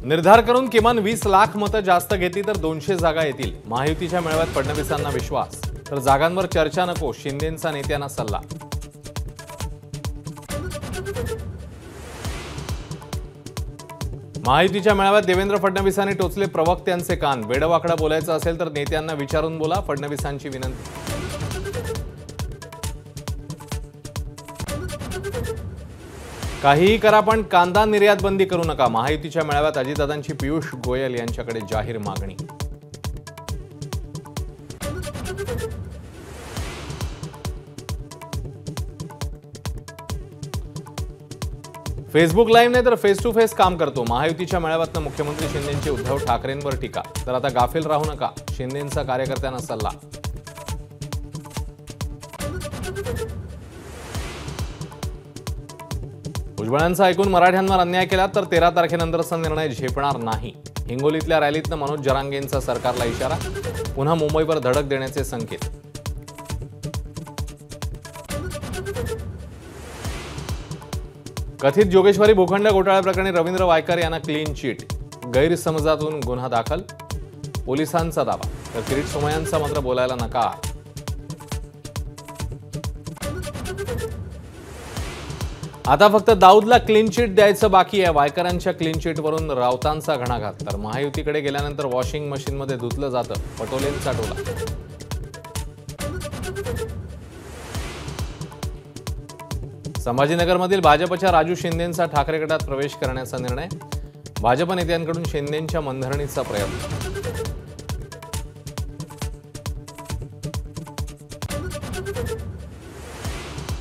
निर्धार करून किमान 20 लाख मतं जास्त घेतली तर 200 जागा येतील. महायुतीच्या मेळाव्यात फडणवीसांना विश्वास. तर जागांवर चर्चा नको, शिंदेंचा नेत्यांना सल्ला. महायुतीच्या मेळाव्यात देवेंद्र फडणवीसांनी टोचले प्रवक्त्यांचे कान. वेडवाकडा बोलायचं असेल तर नेत्यांना विचारून बोला, फडणवीसांची विनंती. काहीही करा पण कांदा निर्यात बंदी करू नका. महायुतीच्या मेळाव्यात अजितदादांची पियुष गोयल यांच्याकडे जाहीर मागणी. फेसबुक लाईव्ह नाही तर फेस टू फेस काम करतो. महायुतीच्या मेळाव्यात मुख्यमंत्री शिंदेंची उद्धव ठाकरेंवर टीका. तर आता गाफील राहू नका, शिंदेंचा कार्यकर्त्यांना सल्ला. भुजबळांचा ऐकून मराठ्यांवर अन्याय केला तर 13 तारखेनंतरचा निर्णय झेपणार नाही. हिंगोलीतल्या रॅलीतनं मनोज जरांगेंचा सरकारला इशारा. पुन्हा मुंबईवर धडक देण्याचे संकेत. कथित जोगेश्वरी भूखंड घोटाळ्याप्रकरणी रवींद्र वायकर यांना क्लीन चिट. गैरसमजातून गुन्हा दाखल, पोलिसांचा दावा. तर किरीट सोमय्यांचा मात्र बोलायला नकार. आता फक्त दाऊदला क्लीन चिट द्यायचं बाकी आहे. वायकरांच्या क्लीन चिटवरून राऊतांचा घणाघात. तर महायुतीकडे गेल्यानंतर वॉशिंग मशीनमध्ये धुतलं जातं, पटोलेंचा टोला. संभाजीनगरमधील भाजपच्या राजू शिंदेंचा ठाकरे गटात प्रवेश करण्याचा निर्णय. भाजप नेत्यांकडून शिंदेंच्या मनधरणीचा प्रयत्न.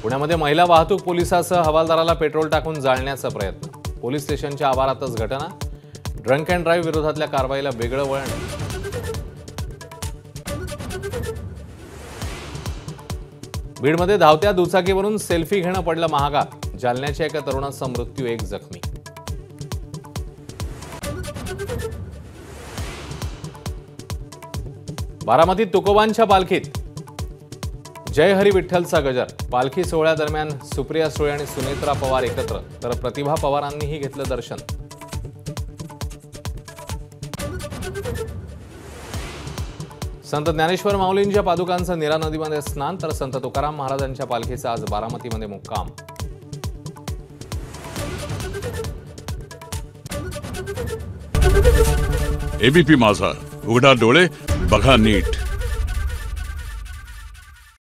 पुण्यामध्ये महिला वाहतूक पोलिसासह हवालदाराला पेट्रोल टाकून जाळण्याचा प्रयत्न. पोलीस स्टेशनच्या आवारातच घटना. ड्रंक अँड ड्राईव्ह विरोधातल्या कारवाईला वेगळं वळण. बीडमध्ये धावत्या दुचाकीवरून सेल्फी घेणं पडलं महागात. जालन्याच्या एका तरुणाचा मृत्यू, 1 जखमी. बारामतीत तुकोबांच्या पालखीत जय हरी विठ्ठलचा गजर. पालखी सोहळ्यादरम्यान सुप्रिया सुळे आणि सुनेत्रा पवार एकत्र. तर प्रतिभा पवारांनीही घेतलं दर्शन. संत ज्ञानेश्वर माऊलींच्या पादुकांचं नीरा नदीमध्ये स्नान. तर संत तुकाराम महाराजांच्या पालखीचा आज बारामतीमध्ये मुक्काम. एबीपी माझा, उघडा डोळे बघा नीट.